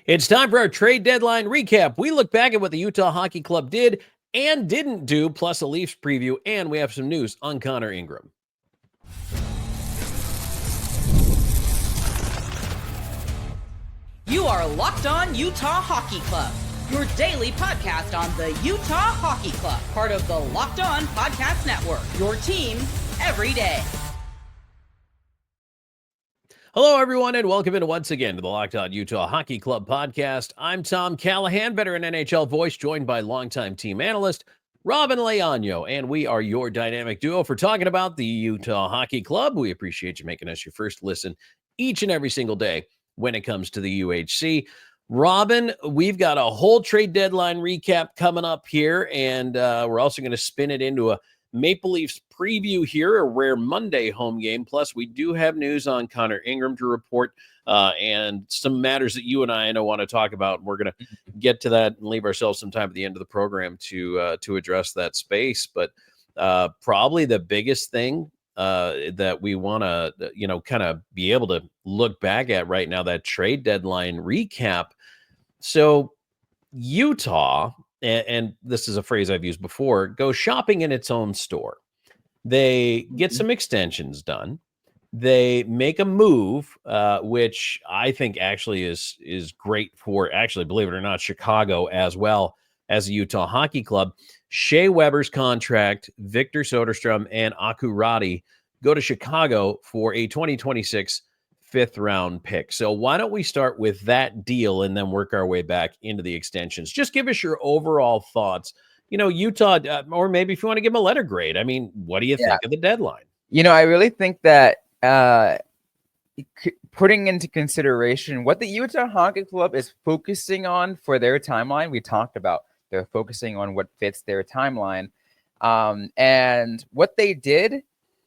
It's time for our trade deadline recap. We look back at what the Utah Hockey Club did and didn't do, plus a Leafs preview, and we have some news on Connor Ingram. You are Locked On Utah Hockey Club, your daily podcast on the Utah Hockey Club, part of the Locked On Podcast Network, your team every day. Hello, everyone, and welcome in once again to the Locked On Utah Hockey Club podcast. I'm Tom Callahan, veteran NHL voice, joined by longtime team analyst Robyn Leaño, and we are your dynamic duo for talking about the Utah Hockey Club. We appreciate you making us your first listen each and every single day when it comes to the UHC. Robyn, we've got a whole trade deadline recap coming up here, and we're also going to spin it into a Maple Leafs preview here, a rare Monday home game. Plus, we do have news on Connor Ingram to report and some matters that you and I know want to talk about. We're going to get to that and leave ourselves some time at the end of the program to address that space. But probably the biggest thing that we want to, kind of be able to look back at right now, that trade deadline recap. So Utah, and this is a phrase I've used before, go shopping in its own store. They get some extensions done. They make a move, which I think actually is great for, actually, believe it or not, Chicago as well as the Utah Hockey Club. Shea Weber's contract, Victor Soderstrom, and Aku Radi go to Chicago for a 2026 fifth-round pick. So why don't we start with that deal and then work our way back into the extensions? Just give us your overall thoughts. Utah, or maybe if you want to give them a letter grade. I mean, what do you think of the deadline? I really think that putting into consideration what the Utah Hockey Club is focusing on for their timeline, we talked about they're focusing on what fits their timeline. And what they did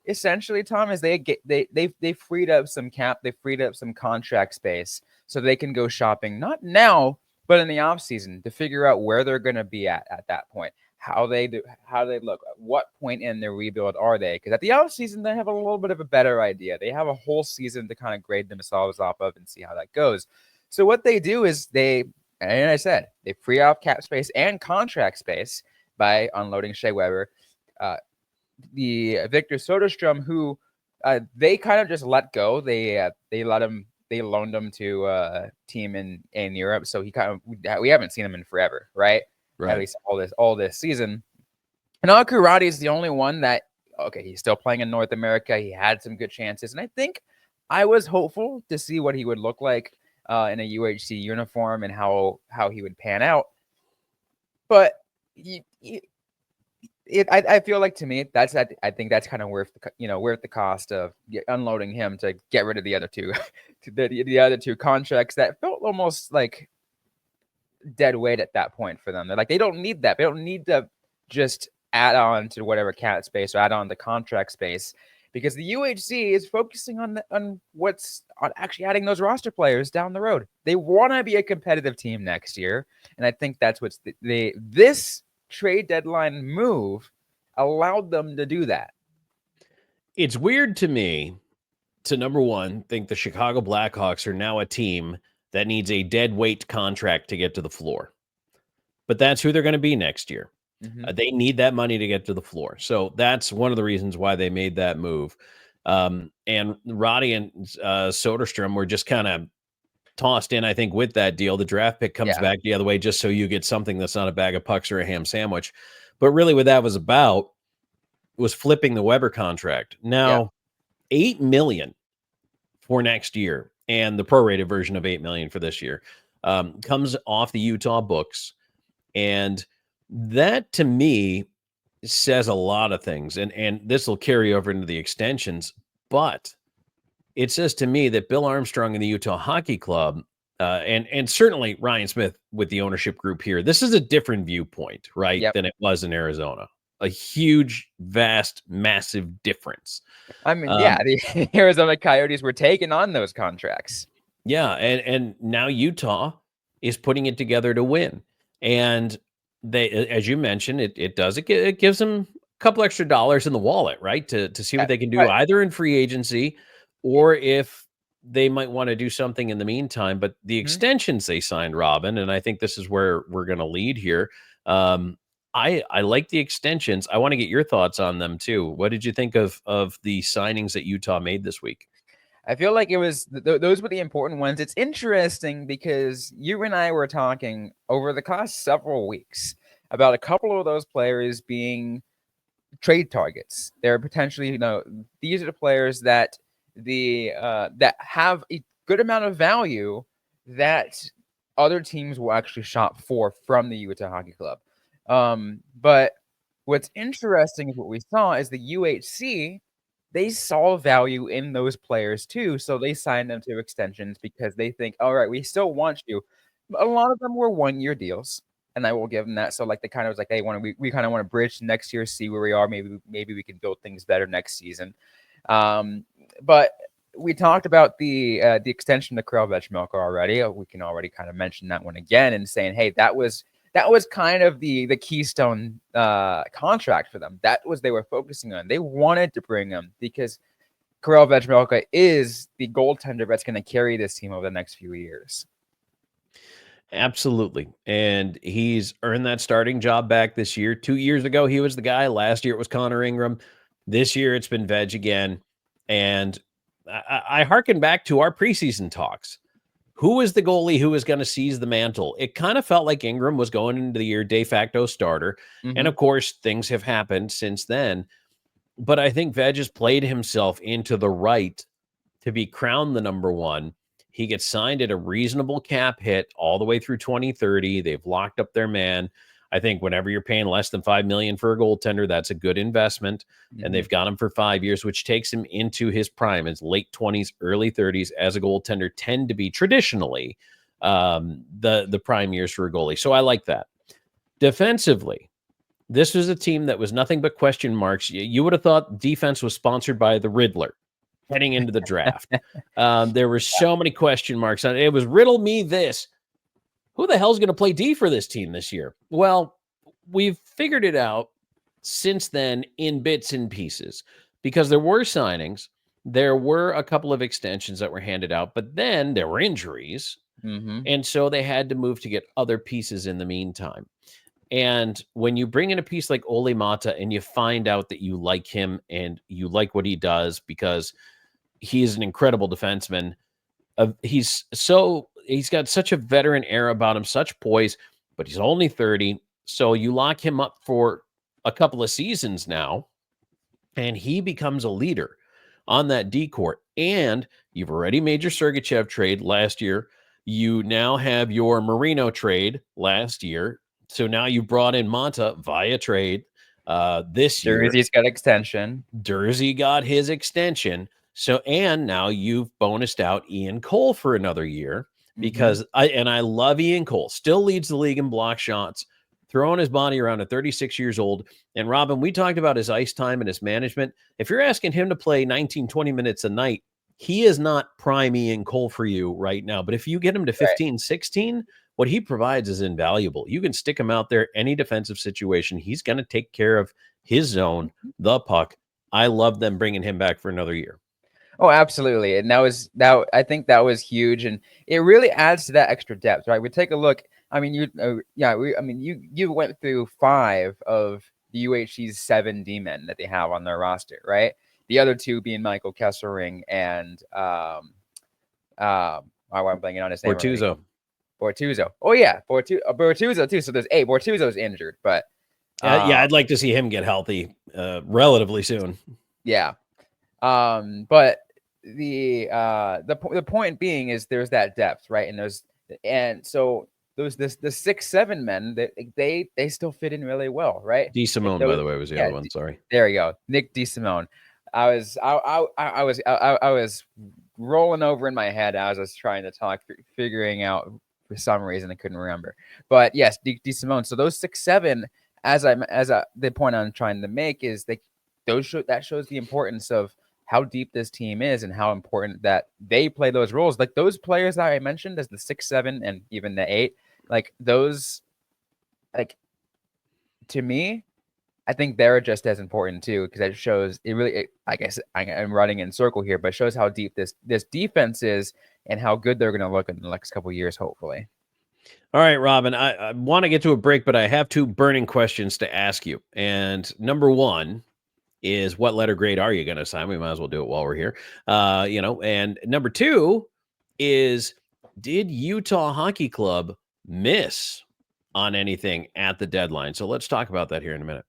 essentially, Tom, is they freed up some cap, they freed up some contract space so they can go shopping, not now, but in the offseason, to figure out where they're going to be at that point, how they look, at what point in their rebuild are they? Because at the offseason, they have a little bit of a better idea. They have a whole season to kind of grade themselves off of and see how that goes. So what they do is and I said, they free up cap space and contract space by unloading Shea Weber. The Victor Soderstrom, who they kind of just let go. They loaned him to a team in Europe, so we haven't seen him in forever, right? At least all this season. And Aku Radi is the only one that, okay, he's still playing in North America. He had some good chances, and I think I was hopeful to see what he would look like in a UHC uniform and how he would pan out. But I feel like, to me, I think that's kind of worth the cost of unloading him to get rid of the other two, the other two contracts that felt almost like dead weight at that point for them. They're like, they don't need that. They don't need to just add on to whatever cap space or add on the contract space, because the UHC is focusing on what's on actually adding those roster players down the road. They want to be a competitive team next year, and I think that's what's this trade deadline move allowed them to do that. It's weird to me to, number one, think the Chicago Blackhawks are now a team that needs a dead weight contract to get to the floor. But that's who they're going to be next year. Mm-hmm. They need that money to get to the floor. So that's one of the reasons why they made that move. And Roddy and Soderstrom were just kind of tossed in, I think, with that deal. The draft pick comes back the other way just so you get something that's not a bag of pucks or a ham sandwich. But really what that was about was flipping the Weber contract. Now, $8 million for next year, and the prorated version of $8 million for this year, comes off the Utah books. And that, to me, says a lot of things. And this will carry over into the extensions. But it says to me that Bill Armstrong and the Utah Hockey Club, and certainly Ryan Smith with the ownership group here, this is a different viewpoint, right, than it was in Arizona. A huge, vast, massive difference. I mean, the Arizona Coyotes were taking on those contracts. Yeah, and now Utah is putting it together to win. And they, as you mentioned, it gives them a couple extra dollars in the wallet, right, to see what they can do either in free agency or if they might want to do something in the meantime. But the extensions they signed, Robyn, and I think this is where we're going to lead here. I like the extensions. I want to get your thoughts on them too. What did you think of the signings that Utah made this week? I feel like it was those were the important ones. It's interesting because you and I were talking over the past several weeks about a couple of those players being trade targets. They're potentially, these are the players that that have a good amount of value that other teams will actually shop for from the Utah Hockey Club. But what's interesting is what we saw is the UHC, they saw value in those players too. So they signed them to extensions because they think, all right, we still want you. A lot of them were 1-year deals, and I will give them that. So like they kind of was like, hey, we kind of want to bridge next year, see where we are. Maybe we can build things better next season. But we talked about the extension to Karel Vejmelka already. We can already kind of mention that one again and saying, hey, that was kind of the keystone contract for them. That was they were focusing on. They wanted to bring him because Karel Vejmelka is the goaltender that's going to carry this team over the next few years. Absolutely. And he's earned that starting job back this year. 2 years ago, he was the guy. Last year, it was Connor Ingram. This year, it's been Veg again. And I hearken back to our preseason talks. Who was the goalie who was going to seize the mantle? It kind of felt like Ingram was going into the year de facto starter. And of course, things have happened since then. But I think Veg has played himself into the right to be crowned the number one. He gets signed at a reasonable cap hit all the way through 2030. They've locked up their man. I think whenever you're paying less than $5 million for a goaltender, that's a good investment. And they've got him for 5 years, which takes him into his prime. His late 20s, early 30s as a goaltender tend to be traditionally the prime years for a goalie. So I like that. Defensively, this was a team that was nothing but question marks. You would have thought defense was sponsored by the Riddler heading into the draft. There were so many question marks on it. It was riddle me this. Who the hell's going to play D for this team this year? Well, we've figured it out since then in bits and pieces because there were signings. There were a couple of extensions that were handed out, but then there were injuries. And so they had to move to get other pieces in the meantime. And when you bring in a piece like Olli Maatta and you find out that you like him and you like what he does because he is an incredible defenseman, he's got such a veteran air about him, such poise, but he's only 30. So you lock him up for a couple of seasons now, and he becomes a leader on that D court. And you've already made your Sergachev trade last year. You now have your Marino trade last year. So now you brought in Maatta via trade this year. Jersey's got extension. Jersey got his extension. So, and now you've bonused out Ian Cole for another year because I love Ian Cole. Still leads the league in block shots, throwing his body around at 36 years old. And Robyn, we talked about his ice time and his management. If you're asking him to play 19, 20 minutes a night, he is not prime Ian Cole for you right now. But if you get him to 15, 16, what he provides is invaluable. You can stick him out there, any defensive situation. He's going to take care of his zone, the puck. I love them bringing him back for another year. Oh, absolutely. And I think that was huge. And it really adds to that extra depth, right? We take a look. I mean, you went through 5 of the UHC's 7 D-men that they have on their roster, right? The other 2 being Michael Kesselring and I'm blanking on his name. Bortuzzo. Oh yeah, Bortuzzo too. So there's Bortuzzo's injured, but yeah, I'd like to see him get healthy relatively soon. Yeah, but the point being is there's that depth, right? And so the 6-7 men they still fit in really well, right? DeSimone, by the way, was the other one. Sorry. There you go, Nick DeSimone. I was rolling over in my head as I was trying to talk, figuring out for some reason I couldn't remember. But yes, DeSimone. So those 6-7, the point I'm trying to make is that shows the importance of how deep this team is and how important that they play those roles. Like those players that I mentioned as the 6-7 and even the 8, like those, like to me, I think they're just as important too, because it shows I guess I'm running in circle here, but it shows how deep this defense is and how good they're going to look in the next couple of years, hopefully. All right, Robyn, I want to get to a break, but I have two burning questions to ask you. And number one is, what letter grade are you going to assign? We might as well do it while we're here. And number two is, did Utah Hockey Club miss on anything at the deadline? So let's talk about that here in a minute.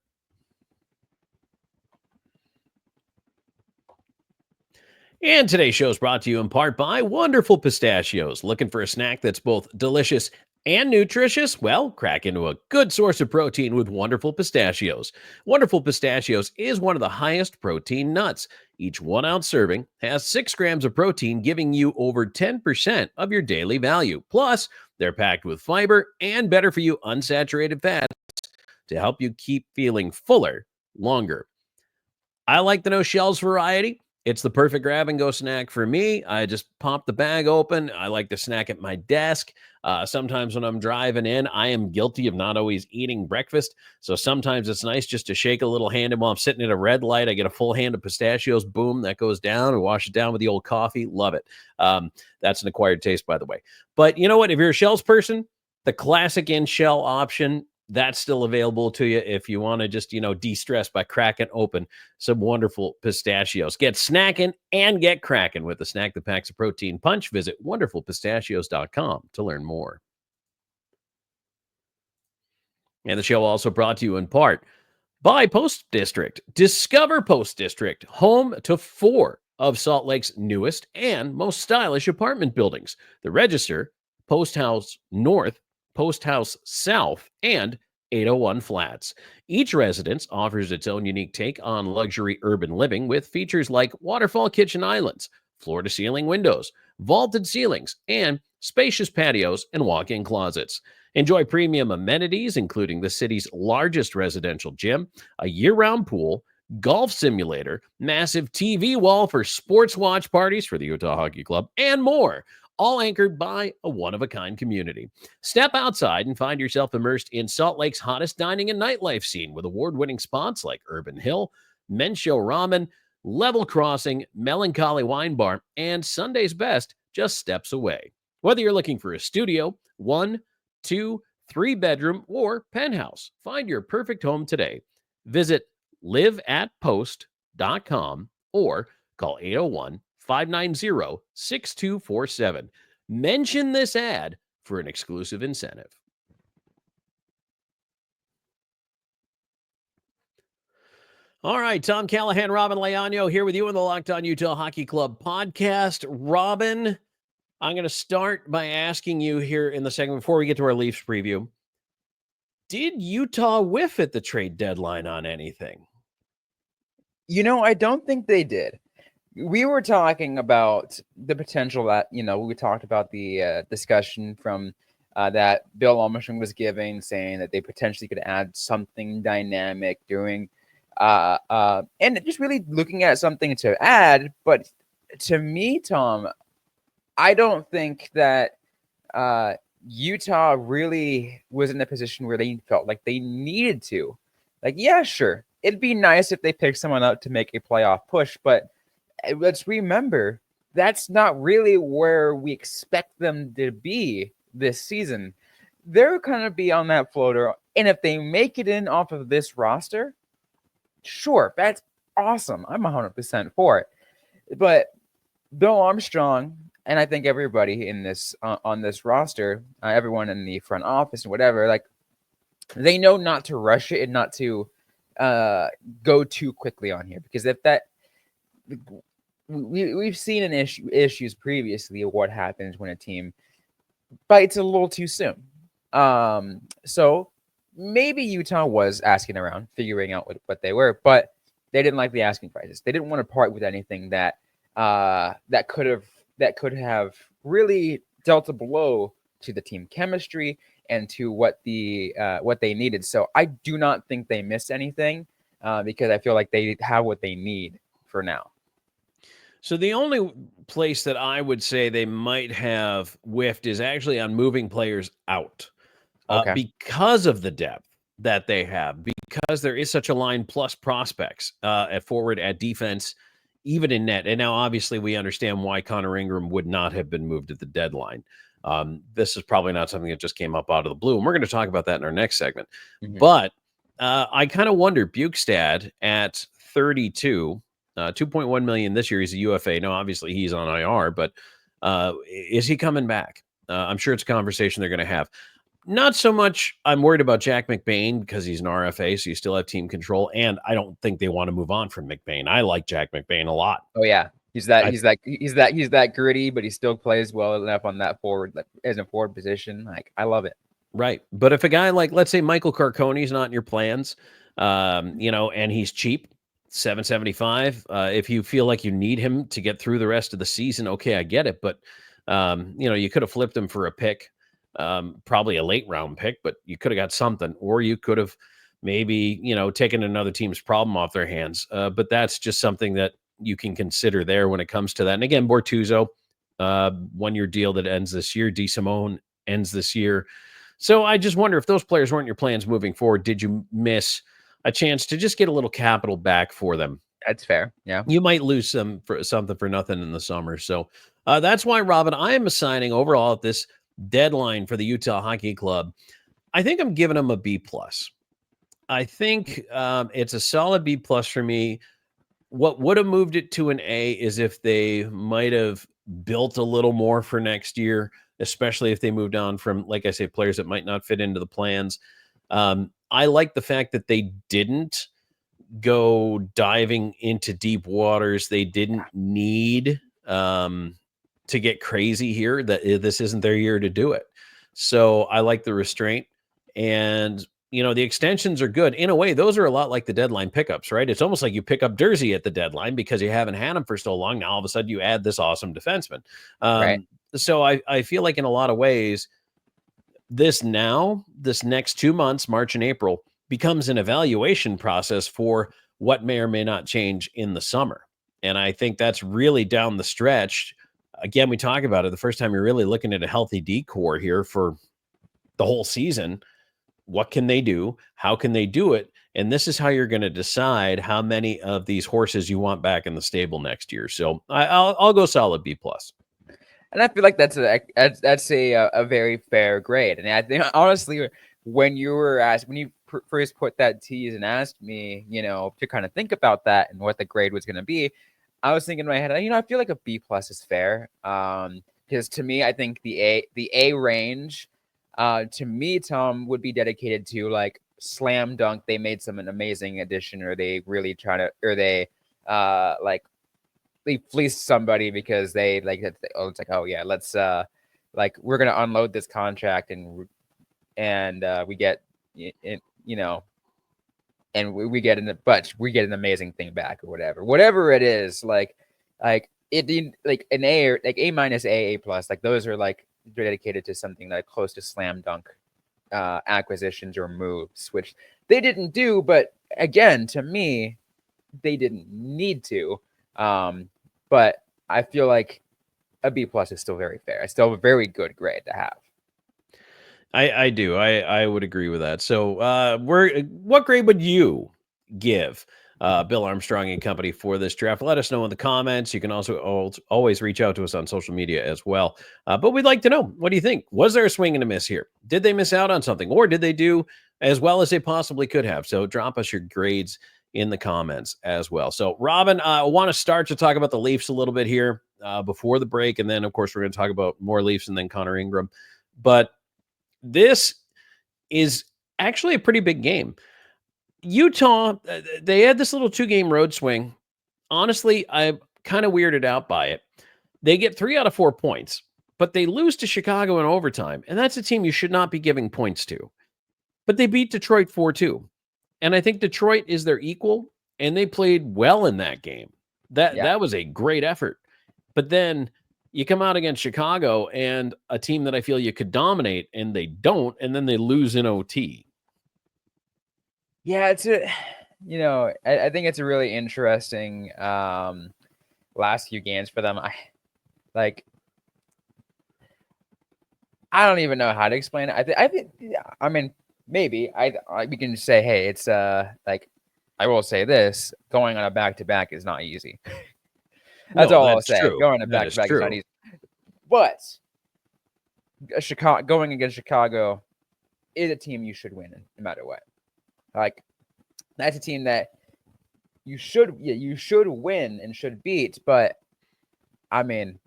And today's show is brought to you in part by Wonderful Pistachios. Looking for a snack that's both delicious and nutritious? Well, crack into a good source of protein with Wonderful Pistachios. Wonderful Pistachios is one of the highest protein nuts. Each 1 ounce serving has 6 grams of protein, giving you over 10% of your daily value. Plus, they're packed with fiber and better for you unsaturated fats to help you keep feeling fuller longer. I like the no shells variety. It's the perfect grab-and-go snack for me. I just pop the bag open. I like to snack at my desk. Sometimes when I'm driving in, I am guilty of not always eating breakfast. So sometimes it's nice just to shake a little hand. And while I'm sitting at a red light, I get a full hand of pistachios. Boom, that goes down. And wash it down with the old coffee. Love it. That's an acquired taste, by the way. But you know what? If you're a shells person, the classic in-shell option, that's still available to you if you want to just, de-stress by cracking open some Wonderful Pistachios. Get snacking and get cracking with a snack that packs a protein punch. Visit wonderfulpistachios.com to learn more. And the show also brought to you in part by Post District. Discover Post District, home to 4 of Salt Lake's newest and most stylish apartment buildings. The Register, Post House North, Post House South, and 801 Flats. Each residence offers its own unique take on luxury urban living with features like waterfall kitchen islands, floor-to-ceiling windows, vaulted ceilings, and spacious patios and walk-in closets. Enjoy premium amenities, including the city's largest residential gym, a year-round pool, golf simulator, massive TV wall for sports watch parties for the Utah Hockey Club, and more. All anchored by a one-of-a-kind community. Step outside and find yourself immersed in Salt Lake's hottest dining and nightlife scene with award-winning spots like Urban Hill, Men's Show Ramen, Level Crossing, Melancholy Wine Bar, and Sunday's Best just steps away. Whether you're looking for a studio, 1, 2, 3-bedroom, or penthouse, find your perfect home today. Visit liveatpost.com or call 801-590-6247. Mention this ad for an exclusive incentive. All right, Tom Callahan, Robyn Leaño here with you in the Locked On Utah Hockey Club podcast. Robyn, I'm going to start by asking you here in the segment before we get to our Leafs preview. Did Utah whiff at the trade deadline on anything? I don't think they did. We were talking about the potential that, we talked about the discussion from that Bill Armstrong was giving, saying that they potentially could add something dynamic doing, and just really looking at something to add. But to me, Tom, I don't think that Utah really was in a position where they felt like they needed to. Like, yeah, sure, it'd be nice if they picked someone up to make a playoff push, but let's remember, that's not really where we expect them to be this season. They're going to be on that floater, and if they make it in off of this roster, sure, that's awesome. I'm 100% for it. But Bill Armstrong, and I think everybody in this on this roster, everyone in the front office and whatever, like, they know not to rush it and not to go too quickly on here, because if that we've seen issues previously of what happens when a team bites a little too soon. So maybe Utah was asking around, figuring out what they were, but they didn't like the asking prices. They didn't want to part with anything that could have really dealt a blow to the team chemistry and to what they needed. So I do not think they missed anything because I feel like they have what they need for now. So the only place that I would say they might have whiffed is actually on moving players out Okay. because of the depth. that they have because there is such a line plus prospects at forward, at defense, even in net. And now, obviously, we understand why Connor Ingram would not have been moved at the deadline. This is probably not something that just came up out of the blue. And we're going to talk about that in our next segment. But I kind of wonder, Bukestad at 32, 2.1 million this year. He's a UFA. Now, obviously, he's on IR, but is he coming back? I'm sure it's a conversation they're going to have. Not so much I'm worried about Jack McBain because he's an RFA, so you still have team control. And I don't think they want to move on from McBain. I like Jack McBain a lot. Oh yeah. He's that gritty, but he still plays well enough on that forward, as a forward position. Like, I love it. Right. But if a guy like, let's say, Michael Carcone's not in your plans, and he's cheap, $775. If you feel like you need him to get through the rest of the season, okay, I get it. But you could have flipped him for a pick. Probably a late round pick, but you could have got something, or you could have maybe, taken another team's problem off their hands. But that's just something that you can consider there when it comes to that. And again, Bortuzzo, 1 year deal that ends this year. DeSimone ends this year. So I just wonder if those players weren't your plans moving forward, did you miss a chance to just get a little capital back for them? That's fair. Yeah. You might lose some for something for nothing in the summer. So that's why, Robyn, I am assigning overall at this deadline for the Utah Hockey Club, I think I'm giving them a B+. I think it's a solid B+ for me. What would have moved it to an A is if they might have built a little more for next year, especially if they moved on from, like I say, players that might not fit into the plans. I like the fact that they didn't go diving into deep waters. They didn't need to get crazy here, that this isn't their year to do it. So I like the restraint, and the extensions are good. In a way, those are a lot like the deadline pickups, right? It's almost like you pick up Dursey at the deadline because you haven't had him for so long. Now all of a sudden you add this awesome defenseman. Right. So I feel like in a lot of ways, this next 2 months, March and April, becomes an evaluation process for what may or may not change in the summer. And I think that's really down the stretch. Again, we talk about it. The first time you're really looking at a healthy decor here for the whole season. What can they do? How can they do it? And this is how you're going to decide how many of these horses you want back in the stable next year. So I'll go solid B+. And I feel like that's a very fair grade. And I think, honestly, when you first put that tease and asked me, to kind of think about that and what the grade was going to be, I was thinking in my head, I feel like a B+ is fair. Because to me, I think the A range, to me, Tom, would be dedicated to like slam dunk. They made an amazing addition, or they really they fleeced somebody because they it's like, oh yeah, let's we're gonna unload this contract and we get it, and we get we get an amazing thing back, or whatever it is, like an A, or like A-, A+, like those are like dedicated to something like close to slam dunk acquisitions or moves, which they didn't do. But again, to me, they didn't need to. But I feel like a B+ is still very fair. It's still a very good grade to have. I do. I would agree with that. So what grade would you give Bill Armstrong and company for this draft? Let us know in the comments. You can also always reach out to us on social media as well. But we'd like to know, what do you think? Was there a swing and a miss here? Did they miss out on something, or did they do as well as they possibly could have? So drop us your grades in the comments as well. So Robyn, I want to start to talk about the Leafs a little bit here before the break. And then of course we're going to talk about more Leafs and then Connor Ingram. But this is actually a pretty big game. Utah, they had this little 2-game road swing. Honestly, I'm kind of weirded out by it. They get 3 out of 4 points, but they lose to Chicago in overtime. And that's a team you should not be giving points to. But they beat Detroit 4-2. And I think Detroit is their equal, and they played well in that game. That was a great effort. But then you come out against Chicago and a team that I feel you could dominate, and they don't, and then they lose in OT. Yeah, I think it's a really interesting last few games for them. I don't even know how to explain it. I mean, maybe we can say, hey, it's like I will say this: going on a back-to-back is not easy. That's No, all I'll that's say. true. Going on a That is back-to-back is not true. easy. But Chicago going against Chicago is a team you should win no matter what. Like that's a team that you should win and should beat. But I mean,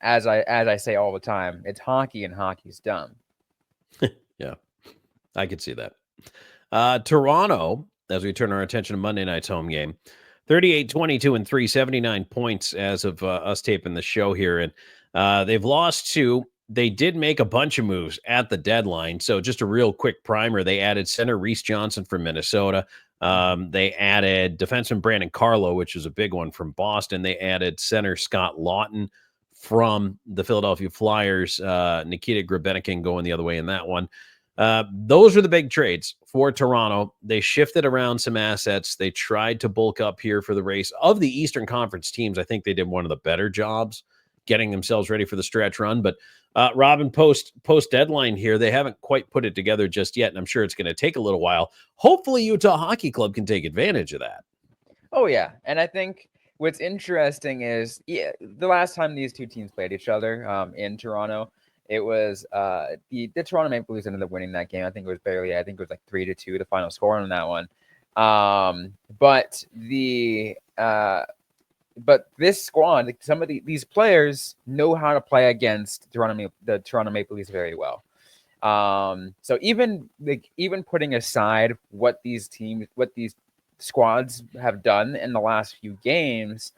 as I say all the time, it's hockey and hockey's dumb. Yeah, I could see that. Toronto, as we turn our attention to Monday night's home game, 38-22-3, 79 points as of us taping the show here. And they've lost two. They did make a bunch of moves at the deadline. So just a real quick primer. They added center Reese Johnson from Minnesota. They added defenseman Brandon Carlo, which is a big one from Boston. They added center Scott Lawton from the Philadelphia Flyers. Nikita Grabenikin going the other way in that one. Those are the big trades for Toronto. They shifted around some assets. They tried to bulk up here for the race. Of the Eastern Conference teams, I think they did one of the better jobs getting themselves ready for the stretch run. But Robyn, post deadline here, they haven't quite put it together just yet, and I'm sure it's going to take a little while. Hopefully Utah Hockey Club can take advantage of that. Oh yeah, and I think what's interesting is the last time these two teams played each other in Toronto, it was the Toronto Maple Leafs ended up winning that game. I think it was barely. I think it was like 3-2, the final score on that one. But this squad, like some of these players know how to play against the Toronto Maple Leafs very well. So even putting aside what these squads have done in the last few games,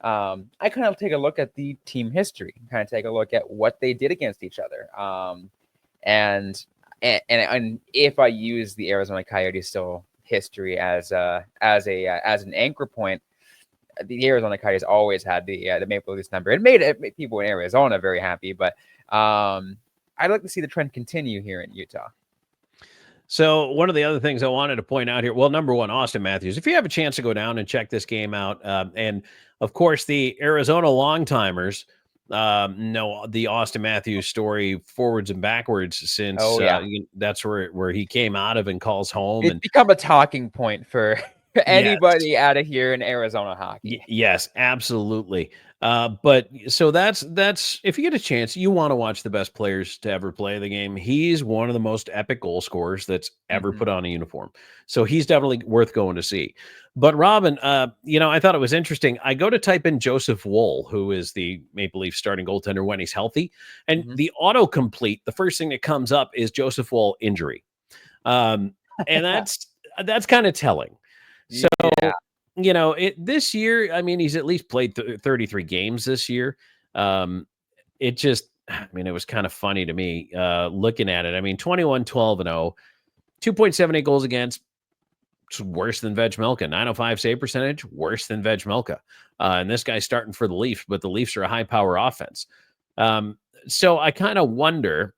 I kind of take a look at the team history, kind of take a look at what they did against each other. And if I use the Arizona Coyotes still history as an anchor point, the Arizona Coyotes always had the Maple Leafs number. It made people in Arizona very happy, but I'd like to see the trend continue here in Utah. So one of the other things I wanted to point out here, well, number one, Austin Matthews, if you have a chance to go down and check this game out, and of course the Arizona longtimers know the Austin Matthews story forwards and backwards since that's where he came out of and calls home. It's become a talking point for anybody out of here in Arizona hockey. Yes, absolutely. But so that's if you get a chance, you want to watch the best players to ever play the game. He's one of the most epic goal scorers that's ever put on a uniform. So he's definitely worth going to see. But Robyn, I thought it was interesting. I go to type in Joseph Woll, who is the Maple Leaf starting goaltender when he's healthy, and the autocomplete, the first thing that comes up is Joseph Woll injury. And that's kind of telling. So, this year, I mean, he's at least played 33 games this year. It was kind of funny to me looking at it. I mean, 21-12-0, 2.78 goals against. It's worse than Vejmelka. 905 save percentage, worse than Vejmelka. And this guy's starting for the Leafs, but the Leafs are a high power offense. So I kind of wonder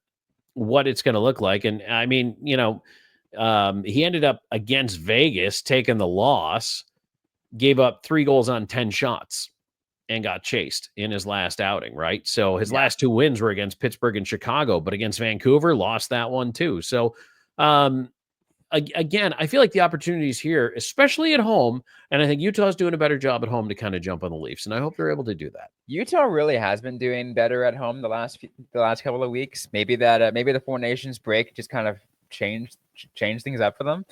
what it's going to look like. And I mean, he ended up against Vegas taking the loss, gave up 3 goals on 10 shots, and got chased in his last outing, right? So his last 2 wins were against Pittsburgh and Chicago, but against Vancouver, lost that one too. So, again, I feel like the opportunities here, especially at home, and I think Utah's doing a better job at home to kind of jump on the Leafs, and I hope they're able to do that. Utah really has been doing better at home the last couple of weeks. Maybe the Four Nations break just kind of change things up for them,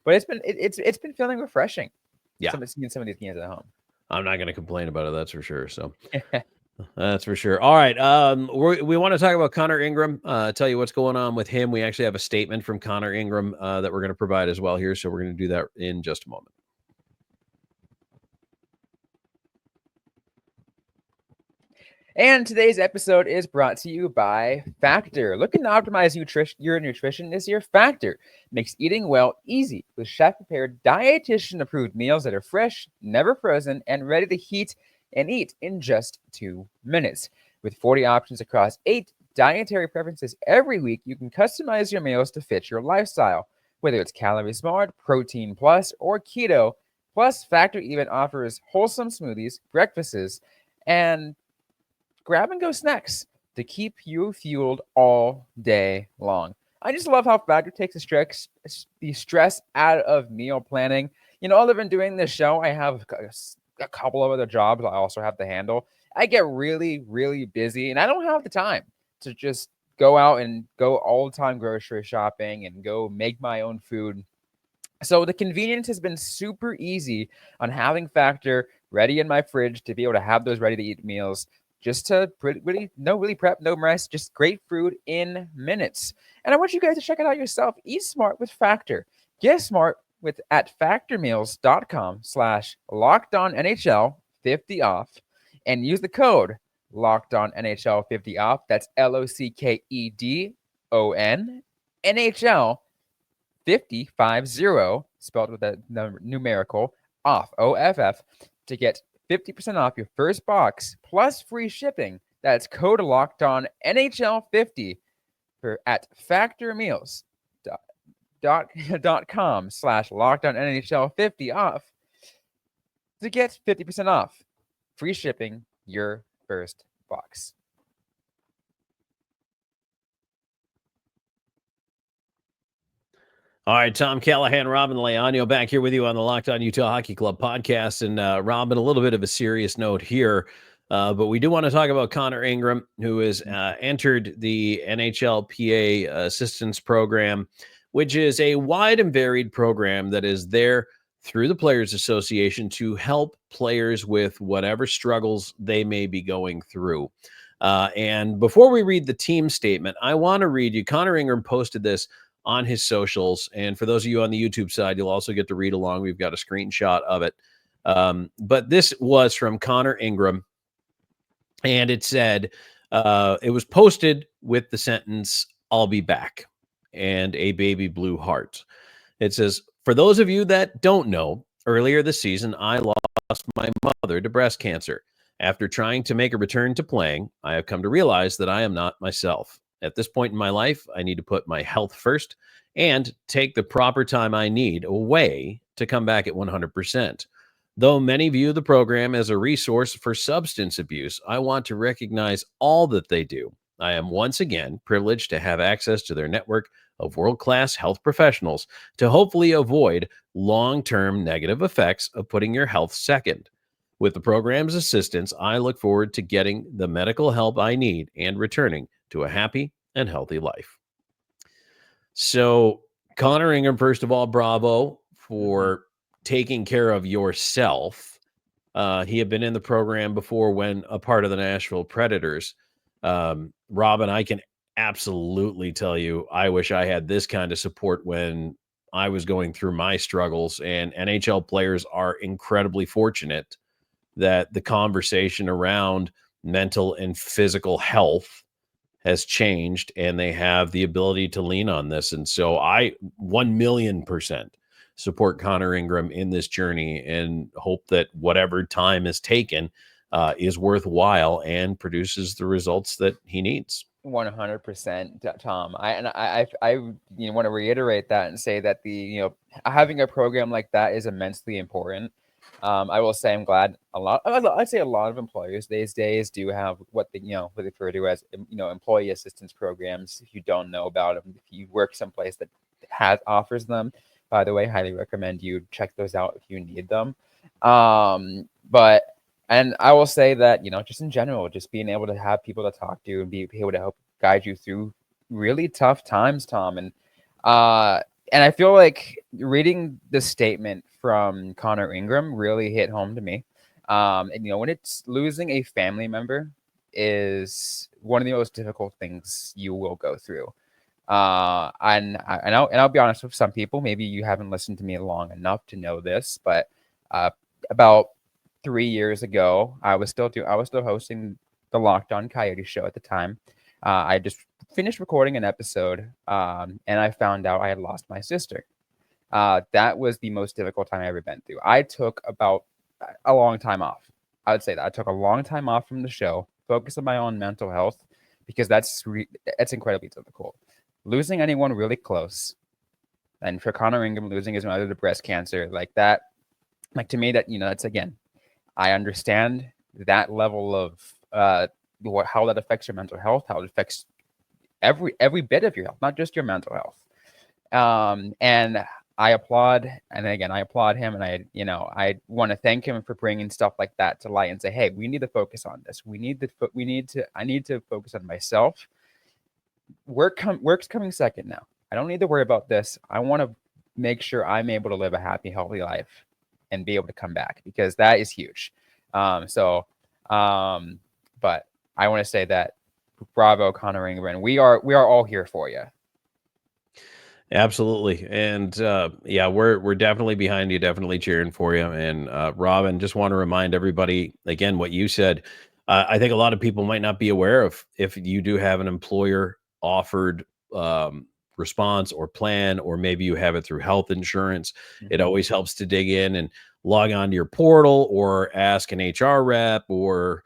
but it's been feeling refreshing. Seeing some of these games at home. I'm not going to complain about it, that's for sure. So that's for sure. All right, we want to talk about Connor Ingram. Tell you what's going on with him. We actually have a statement from Connor Ingram that we're going to provide as well here, so we're going to do that in just a moment. And today's episode is brought to you by Factor. Looking to optimize your nutrition this year? Factor makes eating well easy with chef-prepared, dietitian-approved meals that are fresh, never frozen, and ready to heat and eat in just 2 minutes. With 40 options across 8 dietary preferences every week, you can customize your meals to fit your lifestyle, whether it's calorie smart, protein plus, or keto. Plus, Factor even offers wholesome smoothies, breakfasts, and grab-and-go snacks to keep you fueled all day long. I just love how Factor takes the stress out of meal planning. Other than doing this show, I have a couple of other jobs I also have to handle. I get really, really busy, and I don't have the time to just go out and go all the time grocery shopping and go make my own food. So the convenience has been super easy on having Factor ready in my fridge to be able to have those ready to eat meals. Just to really prep, no mess, just great food in minutes. And I want you guys to check it out yourself. Eat smart with Factor. Get smart at factormeals.com/LockedOnNHL 50 off and use the code LockedOnNHL 50 off. That's LOCKEDON NHL 50 spelled with a numerical off OFF to get 50% off your first box plus free shipping. That's code locked on NHL 50 at factormeals.com/locked on NHL 50 off to get 50% off free shipping your first box. All right, Tom Callahan, Robyn Leaño back here with you on the Locked On Utah Hockey Club podcast. And Robyn, a little bit of a serious note here, but we do want to talk about Connor Ingram, who has entered the NHLPA Assistance program, which is a wide and varied program that is there through the Players Association to help players with whatever struggles they may be going through. And before we read the team statement, I want to read you. Connor Ingram posted this on his socials. And for those of you on the YouTube side, you'll also get to read along. We've got a screenshot of it. But this was from Connor Ingram. And it said, it was posted with the sentence, "I'll be back," and a baby blue heart. It says, "For those of you that don't know, earlier this season, I lost my mother to breast cancer. After trying to make a return to playing, I have come to realize that I am not myself. At this point in my life, I need to put my health first and take the proper time I need away to come back at 100%. Though many view the program as a resource for substance abuse, I want to recognize all that they do. I am once again privileged to have access to their network of world-class health professionals to hopefully avoid long-term negative effects of putting your health second. With the program's assistance, I look forward to getting the medical help I need and returning to a happy and healthy life." So, Connor Ingram, first of all, bravo for taking care of yourself. He had been in the program before when a part of the Nashville Predators. Robyn, I can absolutely tell you, I wish I had this kind of support when I was going through my struggles, and NHL players are incredibly fortunate that the conversation around mental and physical health has changed and they have the ability to lean on this. And so I 1,000,000% support Connor Ingram in this journey and hope that whatever time is taken is worthwhile and produces the results that he needs. 100%, Tom. I want to reiterate that and say that having a program like that is immensely important. I will say I'm glad I'd say a lot of employers these days do have what they refer to as employee assistance programs. If you don't know about them, if you work someplace that offers them, by the way, highly recommend you check those out if you need them. And I will say that, just in general, just being able to have people to talk to and be able to help guide you through really tough times, Tom. And I feel like reading the statement from Connor Ingram really hit home to me. When it's losing a family member is one of the most difficult things you will go through. And I'll be honest with some people, maybe you haven't listened to me long enough to know this, but about 3 years ago, I was still hosting the Locked On Coyote show at the time. I just finished recording an episode, and I found out I had lost my sister. That was the most difficult time I've ever been through. I took about a long time off. I would say that I took a long time off from the show, focused on my own mental health, because that's incredibly difficult. Losing anyone really close, and for Connor Ingram losing his mother to breast cancer like that, to me that's again, I understand that level of how that affects your mental health, how it affects every bit of your health, not just your mental health. And I applaud, and again, I applaud him, and I want to thank him for bringing stuff like that to light and say, hey, we need to focus on this. I need to focus on myself. Work's coming second now. I don't need to worry about this. I want to make sure I'm able to live a happy, healthy life and be able to come back, because that is huge. But I want to say that bravo, Connor Ingram. We are all here for you. Absolutely. And yeah, we're definitely behind you, definitely cheering for you. And Robyn, just want to remind everybody again what you said. I think a lot of people might not be aware of if you do have an employer offered response or plan, or maybe you have it through health insurance. It always helps to dig in and log on to your portal, or ask an HR rep, or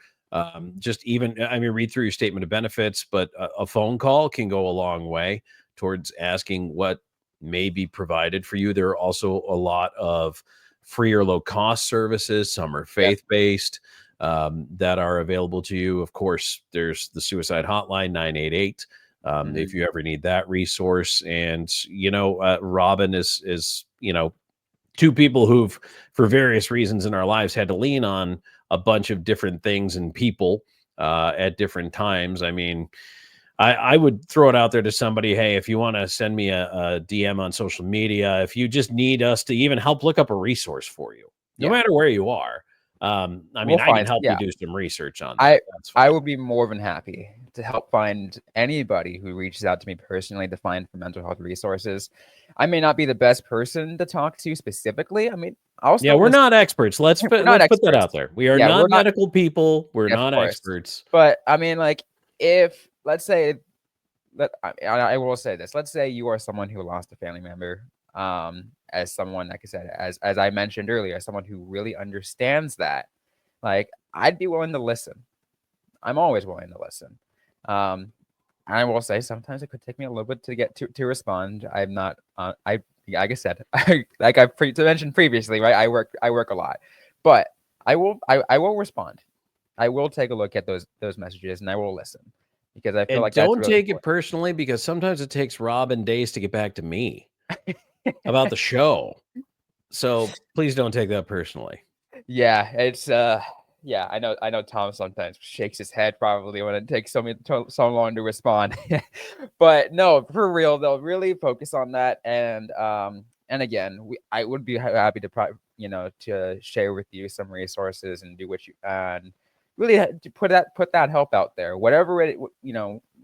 just even, read through your statement of benefits. But a phone call can go a long way towards asking what may be provided for you. There are also a lot of free or low cost services. Some are faith-based that are available to you. Of course, there's the suicide hotline, 988. If you ever need that resource. And, Robyn is, two people who've, for various reasons in our lives, had to lean on a bunch of different things and people at different times. I would throw it out there to somebody, hey, if you want to send me a DM on social media, if you just need us to even help look up a resource for you, no matter where you are. I can help you do some research on that. I would be more than happy to help find anybody who reaches out to me personally to find for mental health resources. I may not be the best person to talk to specifically. We're not experts. Let's put that out there. We are not medical people. We're not experts. But if let's say that I will say this, let's say you are someone who lost a family member, as someone, like I said, as I mentioned earlier, as someone who really understands that, I'd be willing to listen. I'm always willing to listen. I will say sometimes it could take me a little bit to get to respond. I'm not, like I said, like I mentioned previously, right? I work a lot, but I will respond. I will take a look at those messages, and I will listen, because I feel like don't take it personally, because sometimes it takes Robyn days to get back to me about the show. So please don't take that personally. Yeah, it's I know Tom sometimes shakes his head probably when it takes so long to respond. But no, for real, they'll really focus on that. And again, I would be happy to to share with you some resources and do what you and really put that help out there. Whatever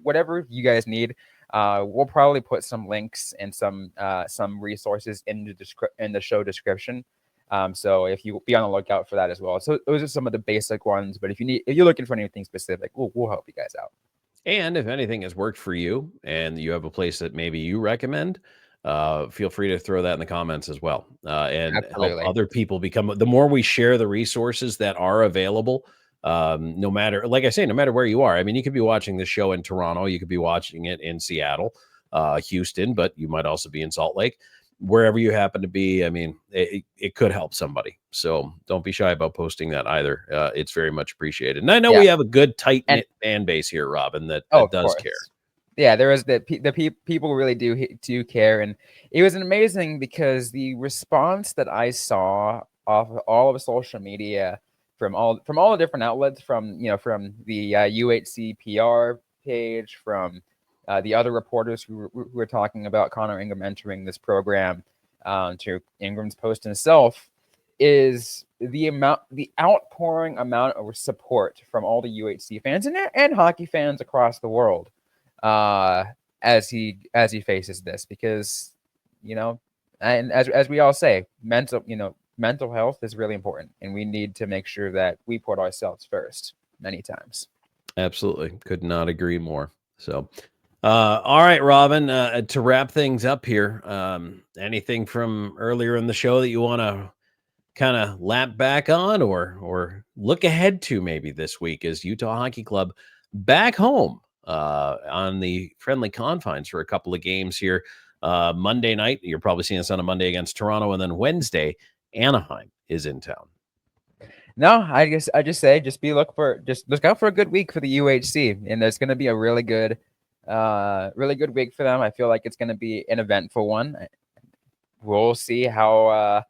whatever you guys need. We'll probably put some links and some resources in the show description. So if you be on the lookout for that as well. So those are some of the basic ones. But if you're looking for anything specific, we'll help you guys out. And if anything has worked for you and you have a place that maybe you recommend, feel free to throw that in the comments as well. And help other people become. The more we share the resources that are available, no matter where you are. You could be watching this show in Toronto, you could be watching it in Seattle, Houston, but you might also be in Salt Lake. Wherever you happen to be, it could help somebody. So don't be shy about posting that either. It's very much appreciated. And I know we have a good tight-knit fan base here, Robyn, that does care. Yeah, there is people really do care. And it was amazing because the response that I saw off of all of social media from all the different outlets, from the UHC PR page, from the other reporters who were talking about Connor Ingram entering this program, to Ingram's post himself, is the outpouring amount of support from all the UHC fans and hockey fans across the world, as he faces this, because and as we all say, mental health is really important, and we need to make sure that we put ourselves first many times. Absolutely. Could not agree more. So, all right, Robyn, to wrap things up here, anything from earlier in the show that you want to kind of lap back on or look ahead to maybe this week, as Utah Hockey Club back home on the friendly confines for a couple of games here. Monday night, you're probably seeing us on a Monday against Toronto, and then Wednesday, Anaheim is in town. No, I just say look out for a good week for the UHC, and there's going to be a really good Really good week for them. I feel like it's going to be an eventful one. We'll see how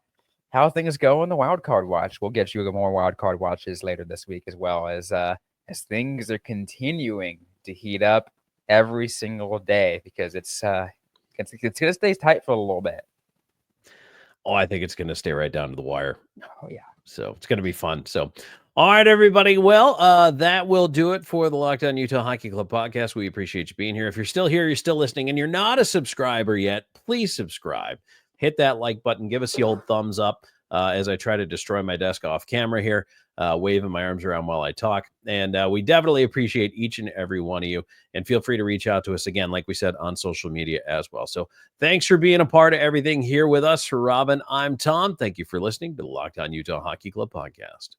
things go in the wild card watch. We'll get you more wild card watches later this week, as well as things are continuing to heat up every single day, because it's going to stay tight for a little bit. Oh, I think it's going to stay right down to the wire. Oh yeah. So it's going to be fun. So, all right, everybody. Well, that will do it for the Locked On Utah Hockey Club podcast. We appreciate you being here. If you're still here, you're still listening, and you're not a subscriber yet, please subscribe. Hit that like button. Give us the old thumbs up as I try to destroy my desk off camera here, waving my arms around while I talk. And we definitely appreciate each and every one of you. And feel free to reach out to us again, like we said, on social media as well. So thanks for being a part of everything here with us. For Robyn, I'm Tom. Thank you for listening to the Locked On Utah Hockey Club podcast.